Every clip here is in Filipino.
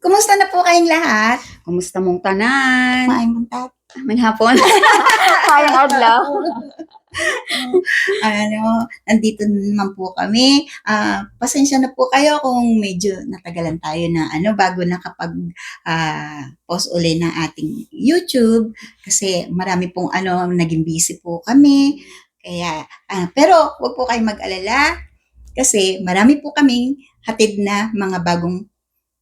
Kumusta na po kayong lahat? Kumusta mong tanan? Maayong buntag. May hapon. Sayang adlaw. Nandito na naman po kami. Pasensya na po kayo kung medyo natagalan tayo na bago post uli ng ating YouTube kasi marami pong naging busy po kami. Kaya, pero wag po kayong mag-alala kasi marami po kaming hatid na mga bagong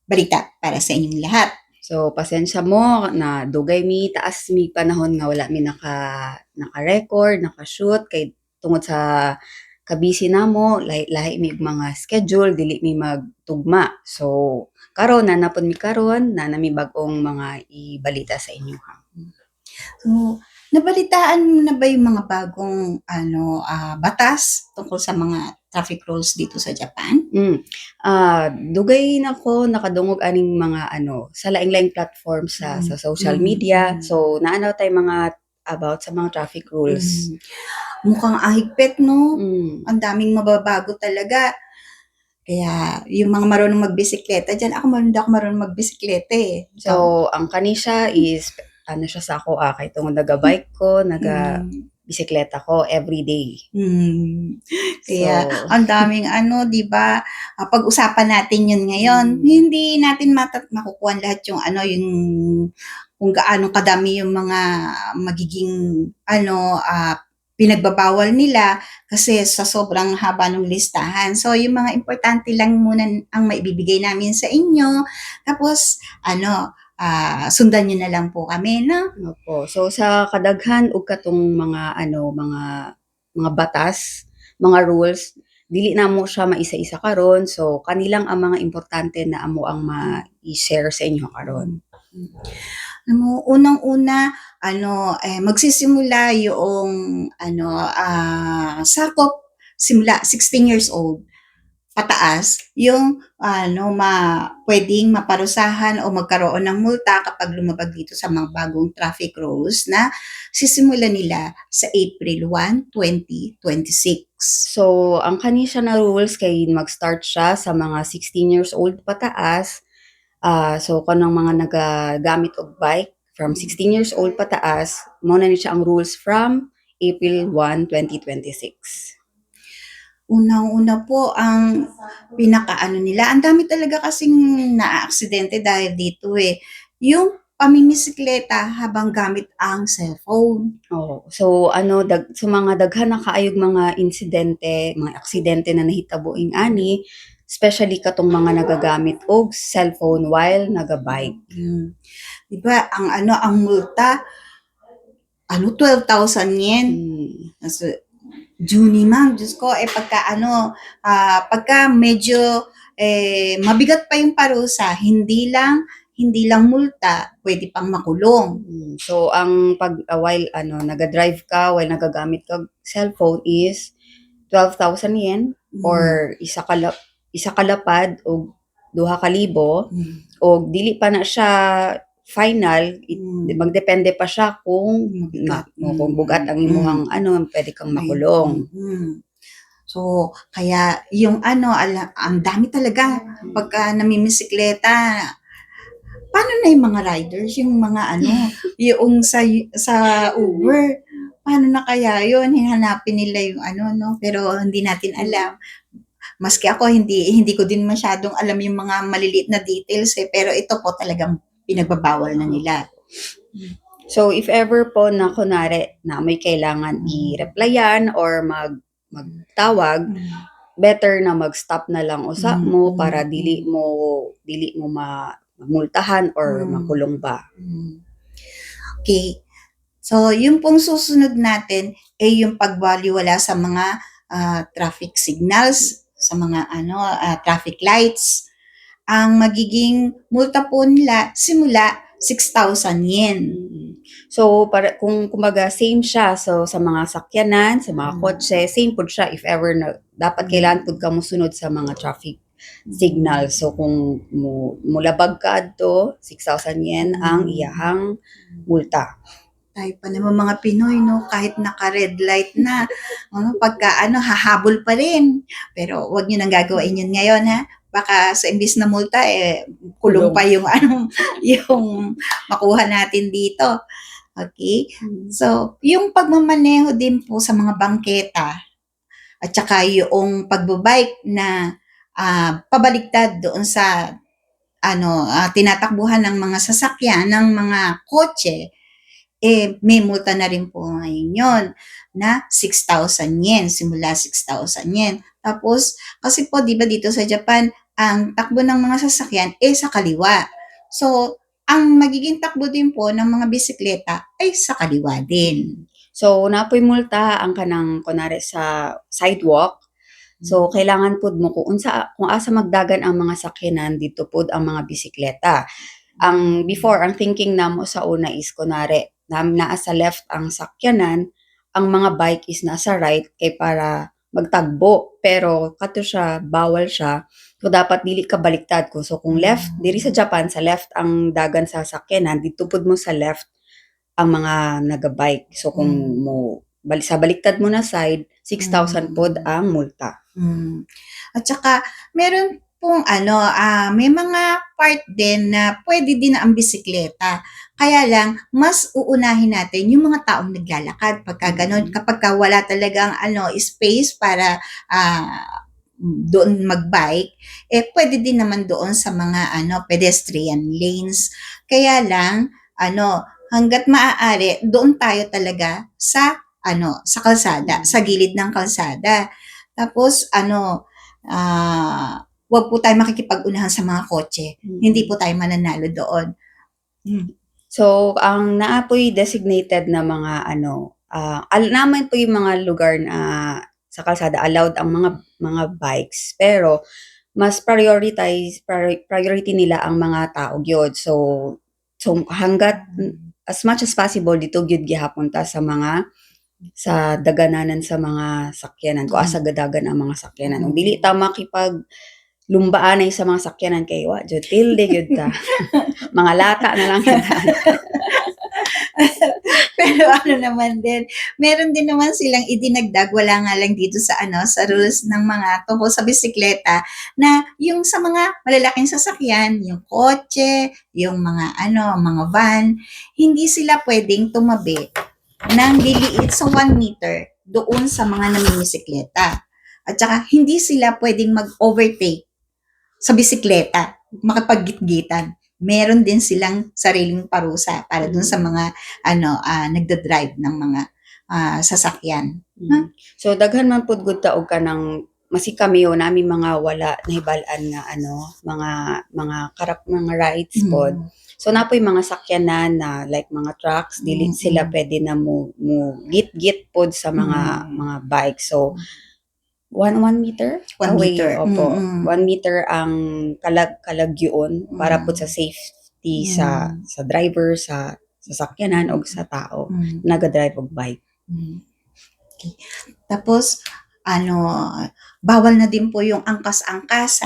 balita para sa inyong lahat. So, pasensya mo na dugay mi taas mi panahon nga wala mi naka-record, naka-shoot kay tungod sa kabisi namo, lahi mi mga schedule, dili mi magtugma. So, karon na napon mi karon na nami bag-ong mga ibalita sa inyo ha. So, nabalitaan mo na ba yung mga bagong batas tungkol sa mga traffic rules dito sa Japan? Dugay nako nakadungog aning mga sa laing-laing platform sa social media. So naano tay mga about sa mga traffic rules. Mukhang ahigpit, no? Ang daming mababago talaga. Kaya yung mga marunong magbisikleta dyan, ako marunong magbisikleta eh. So ang kanisya is siya sa ako kay tungod naga-bike ko, bisikleta ko every day. Kaya ang daming di ba? Pag-usapan natin yun ngayon. Hindi natin makukuha lahat yung yung kung gaano kadami yung mga magiging pinagbabawal nila kasi sa sobrang haba ng listahan. So yung mga importante lang muna ang maibibigay namin sa inyo. Tapos sundan nyo na lang po kami, no? Opo. So sa kadaghan og katong mga mga batas, mga rules, dili na mo siya maisa-isa karon. So kanilang ang mga importante na amo ang ma-i-share sa inyo karon. Unang-una magsisimula yung sakop simula 16 years old pataas yung pwedeng maparusahan o magkaroon ng multa kapag lumabag dito sa mga bagong traffic rules na sisimula nila sa April 1, 2026. So ang kanisya na rules kay mag-start siya sa mga 16 years old pataas. So kanang mga nagagamit og bike from 16 years old pataas, mao na ni siya ang rules from April 1, 2026. Unang-una po, ang nila, ang dami talaga kasing na-aksidente dahil dito yung pamimisikleta habang gamit ang cellphone. So sa mga daghan na kaayog mga insidente, mga aksidente na nahitaboing ani, especially katong mga nagagamit og cellphone while naga-bike. Diba, ang multa, 12,000 yen. So, Juni, ma'am, Diyos ko, pagka medyo mabigat pa yung parusa, hindi lang multa, pwede pang makulong. So ang while naga-drive ka, while nagagamit ka cellphone is 12,000 yen or isa kalapad o 2,000 o dili pa na siya final, magdepende pa siya kung bugat ang imuhang pwede kang makulong. So, kaya yung ang dami talaga pagka namimisikleta. Paano na yung mga riders, yung mga yung sa Uber? Paano na kaya yun? Hihanapin nila yung pero hindi natin alam. Maski ako, hindi ko din masyadong alam yung mga maliliit na details pero ito po talagang pinagbabawal na nila. So, if ever po na kunwari na may kailangan i-replyan or magtawag, better na mag-stop na lang usa mo para dili mo mamultahan or makulong ba. Okay. So, yung pong susunod natin ay yung pagbaliwala sa mga traffic signals, sa mga traffic lights. Ang magiging multa po nila simula 6,000 yen. So, para kung kumbaga same siya so sa mga sakyanan, sa mga kotse, same po siya if ever na dapat kailangan pud ka mosunod sa mga traffic signal. So kung mulabag ka adto, 6,000 yen ang iyahang multa. Tayo pa naman mga Pinoy, no? Kahit naka-red light na, pagka hahabol pa rin. Pero wag nyo nang gagawin yun ngayon, ha? baka sa imbis na multa, kulong pa yung yung makuha natin dito. Okay? So, yung pagmamaneho din po sa mga bangketa at saka yung pagbabike na pabaliktad doon sa tinatakbuhan ng mga sasakyan, ng mga kotse, may multa na rin po ngayon yun na 6,000 yen, simula 6,000 yen. Tapos, kasi po, di ba dito sa Japan, ang takbo ng mga sasakyan sa kaliwa. So, ang magiging takbo din po ng mga bisikleta ay sa kaliwa din. So, napoy multa ang kanang kunwari sa sidewalk. So, kailangan pod mo kung asa magdagan ang mga sakyanan, dito pod ang mga bisikleta. Ang thinking namo sa una is kunwari, naa sa left ang sakyanan, ang mga bike is nasa right kay para magtagbo. Pero kato siya, bawal siya. So, dapat dili ka baliktad ko. So, kung left, diri sa Japan, sa left ang dagan sa sakyanan, dito pod mo sa left ang mga naga-bike. So, kung mo sa baliktad mo na side, 6,000 pod ang multa. At saka, meron pong may mga part din na pwede din ang bisikleta. Kaya lang, mas uunahin natin yung mga taong naglalakad. Pagka ganun, kapag wala talagang space para doon magbike, pwede din naman doon sa mga pedestrian lanes. Kaya lang, hanggat maaari, doon tayo talaga sa sa kalsada, sa gilid ng kalsada. Tapos wag po tayo makikipag-unahan sa mga kotse. Hindi po tayo mananalo doon. So, ang naapoy designated na mga naman po yung mga lugar na sa kalsada allowed ang mga bikes, pero mas priority nila ang mga tao gyud. So hanggat as much as possible dito gyud gihapunta sa dagananan sa mga sakyanan, ko asa gadagan ang mga sakyanan. Kung dili ta makipag lumbaanay sa mga sakyanan kay wa jud tilde gyud ta. Mga lata na lang kita. Pero naman din, meron din naman silang idinagdag, wala nga lang dito sa sa rules ng mga tungkol sa bisikleta, na yung sa mga malalaking sasakyan, yung kotse, yung mga mga van, hindi sila pwedeng tumabi ng liliit sa 1 meter doon sa mga namimisikleta. At saka, hindi sila pwedeng mag-overtake sa bisikleta, makipag-gitgitan. Meron din silang sariling parusa para dun sa mga nagda-drive ng mga sasakyan. So daghan man pud gud ta og kanang masikamiyo nami mga wala nahibalan nga mga rides pod. So napoy mga sakyanan na like mga trucks, dili sila pwede na mo git-git pod sa mga bike. So 1 meter 1 away, meter. opo. 1 meter ang kalagyoon para po sa safety sa driver, sa sakyanan o sa tao naga-drive og bike. Okay. Tapos bawal na din po yung angkas-angkas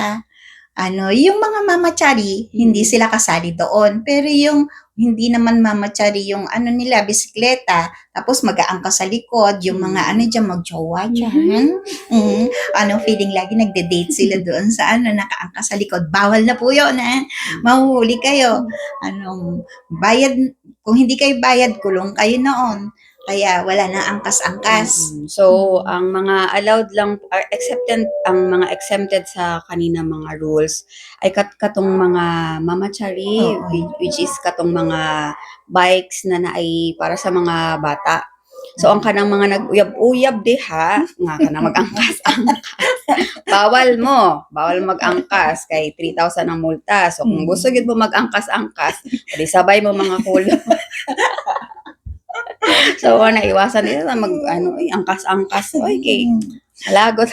yung mga mamachari, hindi sila kasali doon. Pero yung hindi naman mamachari yung nila, bisikleta, tapos mag-aangkas sa likod, yung mga dyan, mag-jowa dyan. Feeling lagi nagde-date sila doon sa nakaangkas sa likod. Bawal na po yun, mahuhuli kayo. Bayad, kung hindi kayo bayad, kulong kayo noon. Kaya wala nang angkas-angkas. So, ang mga allowed lang, ang mga exempted sa kanina mga rules ay katong mga mamachari, which is katong mga bikes na naay para sa mga bata. So, ang kanang mga nag-uyab-uyab diha, nga kanang mag-angkas-angkas. Bawal mag-angkas kay 3,000 ang multa. So, kung gusto gid mo mag-angkas-angkas, di sabay mo mga kulo. So, naiwasan nila na angkas-angkas. Okay, lagot.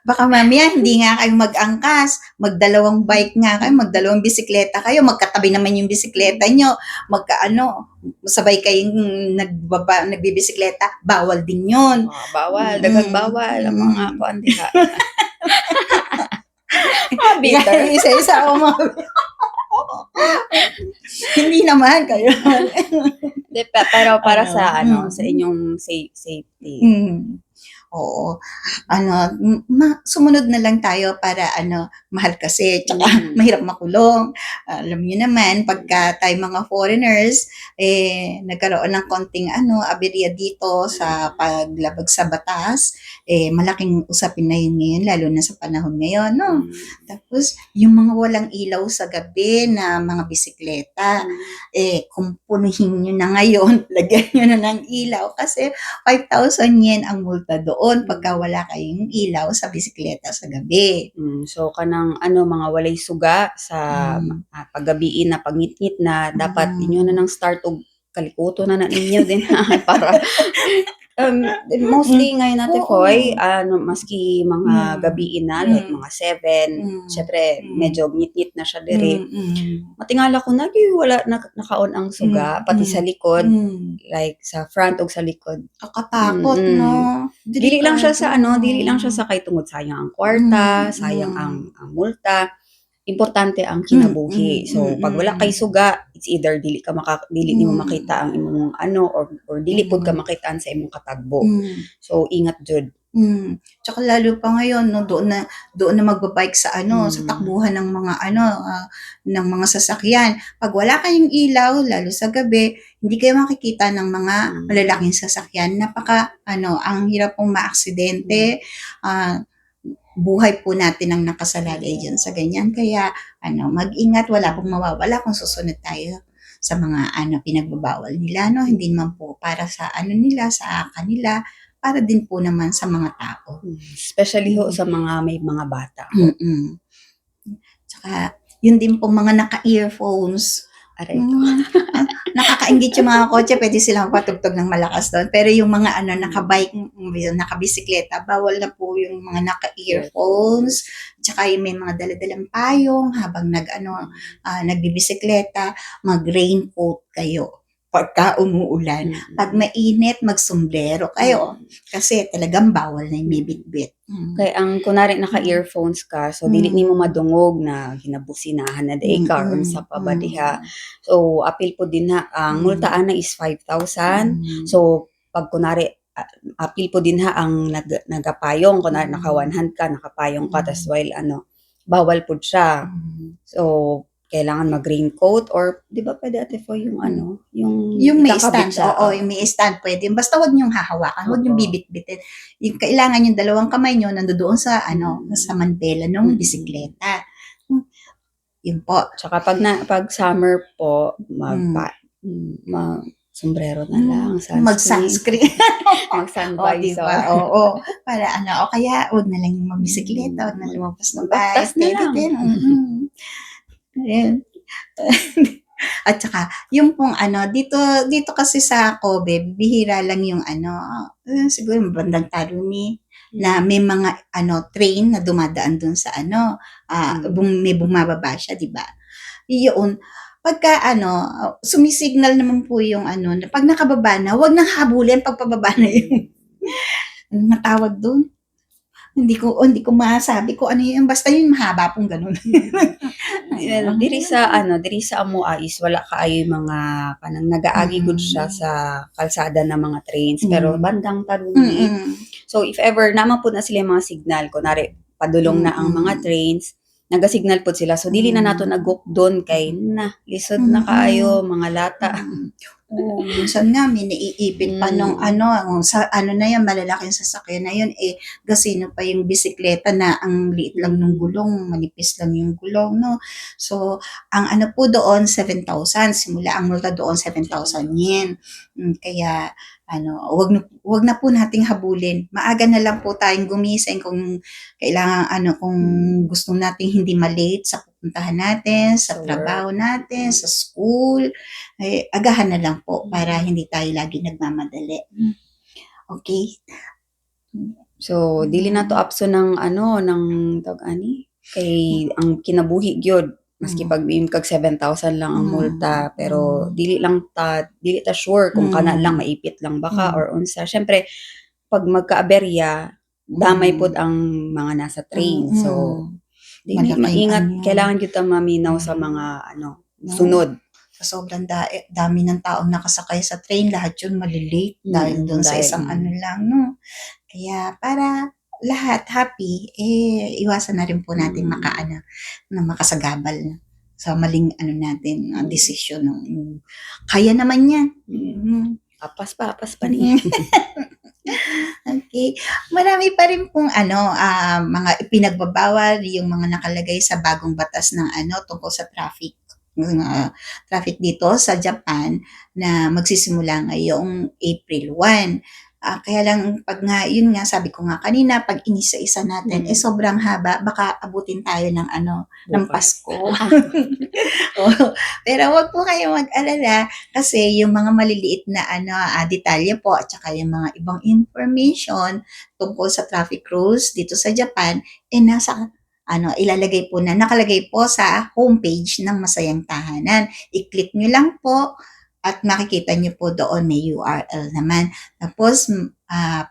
Baka mamaya, hindi nga kayo mag-angkas. Magdalawang bike nga kayo, magdalawang bisikleta kayo, magkatabi naman yung bisikleta nyo. Sabay kayong nagbibisikleta, bawal din yun. Bawal, daghang bawal ang mga kuandiha. Bitter. Isa-isa ako hindi naman kayo. Pero para sa sa inyong safety. Oo. Sumunod na lang tayo para mahal kasi, tsaka mahirap makulong. Alam niyo naman, pagka tayo mga foreigners, nagkaroon ng konting aberya dito sa paglabag sa batas, malaking usapin na yun ngayon, lalo na sa panahon ngayon, no? Tapos, yung mga walang ilaw sa gabi na mga bisikleta, kung punuhin nyo na ngayon, lagyan nyo na ng ilaw kasi 5,000 yen ang multa doon pagka wala kayong ilaw sa bisikleta sa gabi. So kanang mga walay suga sa paggabiin na pangitngit na dapat inyo na nang start og kalikuto na ninyo din para mostly ngayon natin Foy, maski mga gabiin na like mga 7, syempre medyo ngit-ngit na siya diri. Matingala ko wala nakaon ang suga pati sa likod, like sa front ug sa likod. Kakatakot, no? Dili lang siya sa kay tungod sayang ang kwarta, sayang ang multa. Importante ang kinabuhi. So pag wala kay suga, it's either dili nimo makita ang imong or dili pud ka makitaan sa imong katagbo. So ingat jud. Tsaka lalo pa ngayon, no, doon na magbabike sa sa takbuhan ng mga ng mga sasakyan. Pag wala kayong ilaw, lalo sa gabi, hindi kayo makikita ng mga malalaking sasakyan. Ang hirap pong maaksidente. Buhay po natin ang nakasalalay dyan sa ganyan. Kaya, mag-ingat, wala pong mawawala kung susunod tayo sa mga pinagbabawal nila, no? Hindi naman po para sa nila, sa kanila, para din po naman sa mga tao. Especially sa mga may mga bata. Tsaka, yun din po mga naka-earphones. Nakakaingit yung mga kotse, pwede silang patugtog ng malakas doon. Pero yung mga nakabike, nakabisikleta, bawal na po yung mga naka-earphones. Tsaka yung may mga daladalang payong habang nagbibisikleta, mag-raincoat kayo pagka umuulan. Pag mainit, mag-sombrero kayo. Kasi talagang bawal na yung may bitbit. Kaya ang kunwari naka-earphones ka, so dili nimo madungog na hinabusinahan na day ka or sa pabadiha. So apil po din ang multaan na is 5,000. So pag kunwari apil po din ang nagapayong, kunwari naka-one-hand ka, nakapayong ka, tas while bawal po siya. So kailangan mag-raincoat or di ba pwede ate for yung may stand. Oo, yung may stand pwede. Basta wag niyong hahawakan, wag niyong bibit-bitin. Yung kailangan yung dalawang kamay niyo nandoon sa sa manbela ng bisikleta. Yun po. Tsaka pag summer po, sombrero na lang, mag-sunscreen. Mag-sunvisor. Diba? Oo. Para o kaya wag na lang yung mabisikleta, wag na lumabas ng bahay. Magbatas na lang. At saka, yung pong dito kasi sa Kobe, bihira lang yung siguro bandang Tarumi, na may mga train na dumadaan dun sa may bumababa siya, di ba? Iyon, pagka sumisignal naman po yung na pag nakababa na, wag nang habulin pag pababa na yung natawag dun. Hindi ko masabi ko ano yun, basta yun mahaba pong ganun. Diri sa Amoa is wala kaayo mga kanang nagaagi gud siya sa kalsada ng mga trains, pero bandang Tarumi. So if ever naman po na sila mga signal, kunwari padulong na ang mga trains, nagasignal po sila. So dili na nato naguk doon kay lisod na kaayo mga lata. Minsan nga may naiipit pa nung sa na yan, malalaking sasakyan na yun, gasino pa yung bisikleta na ang liit lang ng gulong, manipis lang yung gulong, no? So, ang po doon, 7,000. Simula ang multa doon, 7,000 yen. Kaya, wag na po nating habulin. Maaga na lang po tayong gumising kung kailangan, kung gusto nating hindi malate sa pupuntahan natin, sa trabaho natin, sa school, agahan na lang po para hindi tayo lagi nagmamadali. Okay? So, dili na to apso ng kay ang kinabuhi gyud. Maski pag kag 7,000 lang ang multa, pero dili ta sure kung kana lang maipit lang baka or unsa. Syempre, pag magkaaberya, damay pod ang mga nasa train. So, dili maingat, kailangan kita maminaw sa mga sunod. Sa sobrang dami ng taong nakasakay sa train, lahat yun malilate dahil doon sa isang lang, no? Kaya para lahat happy, iwasan na rin po natin na makasagabal sa maling natin, desisyon. Kaya naman yan. Apas pa niya. Okay. Marami pa rin pong mga ipinagbabawal, yung mga nakalagay sa bagong batas ng tungkol sa traffic. Traffic dito sa Japan na magsisimula ngayong April 1. Kaya lang pag nga, yun nga sabi ko nga kanina, pag inisa-isa natin, sobrang haba, baka abutin tayo ng ng Pasko. Pero wag po kayo mag-alala kasi yung mga maliliit na detalye po at saka yung mga ibang information tungkol sa traffic rules dito sa Japan, nasa nakalagay po sa homepage ng Masayang Tahanan. I-click nyo lang po at makikita nyo po doon may URL naman. Tapos,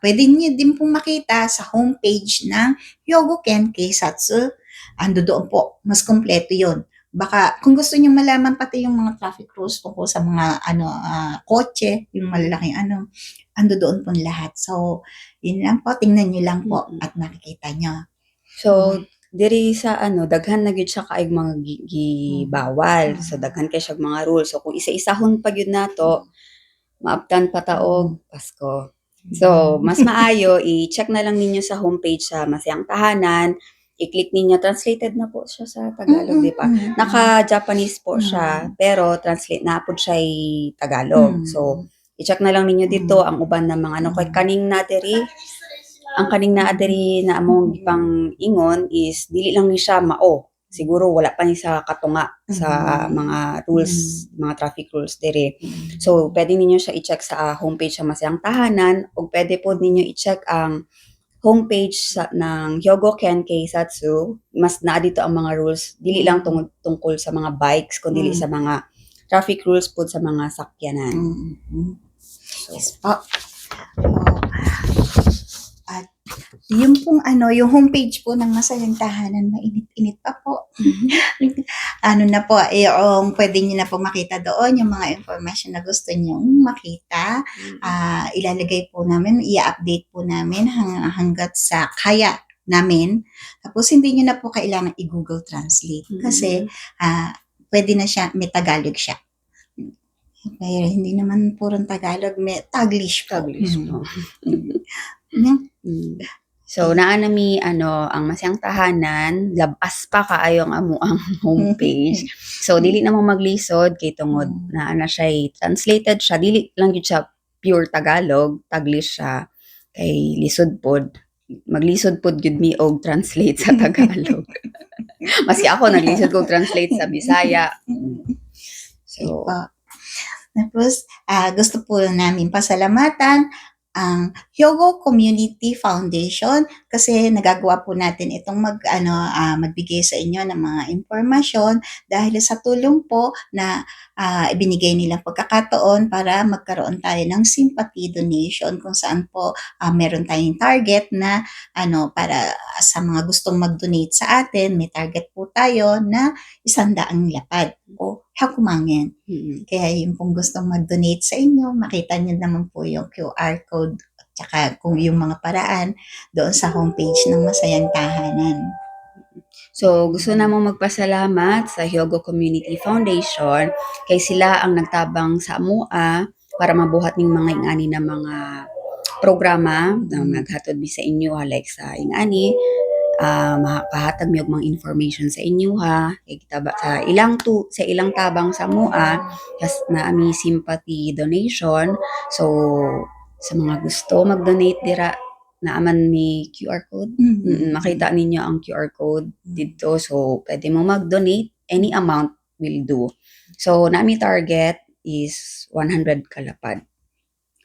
pwede nyo din pong makita sa homepage ng Hyogoken Keisatsu. Ando doon po, mas kompleto yun. Baka, kung gusto nyo malaman pati yung mga traffic rules tungkol sa mga kotse, yung malalaking ando doon po lahat. So, yun lang po, tingnan nyo lang po at makikita nyo. So, diri sa daghan na gyud siya kaayong mga gibawal. So daghan kay siya mga rules. So kung isa-isahon pa gyud nato, maabtan pa taog Pasko. So mas maayo i-check na lang ninyo sa homepage sa Masayang Tahanan. I-click ninyo, translated na po siya sa Tagalog, di ba? Naka-Japanese po siya, pero translate na po siya Tagalog. So i-check na lang ninyo dito ang uban ng mga kay kaning na diri. Ang kaning naa diri na among gipang ingon is dili lang ni siya mao. Siguro wala pa ni sa katunga sa mga rules, mga traffic rules diri. So pwede ninyo siya i-check sa homepage sa Masayang Tahanan o pwede po ninyo i-check ang homepage ng Hyogoken Keisatsu. Mas naa dito ang mga rules dili lang tungkol sa mga bikes kundi sa mga traffic rules po sa mga sakyanan. So, yes po. At yung pong yung homepage po ng Masayang Tahanan, mainit-init pa po. Na po, yung pwede nyo na po makita doon, yung mga information na gusto nyo makita. Ilalagay po namin, i-update po namin hanggat sa kaya namin. Tapos hindi nyo na po kailangan i-Google Translate kasi pwede na siya, may Tagalog siya. Kaya hindi naman purong Tagalog, may Taglish po. So naa nami ang Masayang Tahanan labas pa kaayo ang amo ang homepage. So dili na mo maglisod kay tungod naa na siya translated siya dili lang gyud siya pure Tagalog, Taglish siya kay lisod pod. Maglisod pod gyud mi og translate sa Tagalog. Maski ako naglisod ko translate sa Bisaya. So tapos, gusto po namin pasalamatan ang Hyogo Community Foundation kasi nagagawa po natin itong magbigay sa inyo ng mga impormasyon dahil sa tulong po na ibinigay nilang pagkakataon para magkaroon tayo ng sympathy donation kung saan po meron tayong target na para sa mga gustong mag-donate sa atin, may target po tayo na 100 lapad o hakumangin. Kaya yung kung gustong mag-donate sa inyo, makita nyo naman po yung QR code at saka kung yung mga paraan doon sa homepage ng Masayang Tahanan. So, gusto namang magpasalamat sa Hyogo Community Foundation kay sila ang nagtabang sa AMUA para mabuhat ng mga ingani na mga programa na naghatod sa inyo like sa ingani makahatag mi og mga information sa inyo kay kitaba sa ilang tabang sa MUA na ami sympathy donation. So sa mga gusto mag-donate dira naaman may QR code. Makita ninyo ang QR code dito. So pwede mo mag-donate, any amount will do. So naami target is 100 kalapad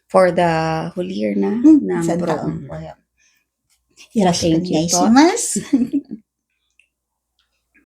for the whole year na program. よろしくお願いします。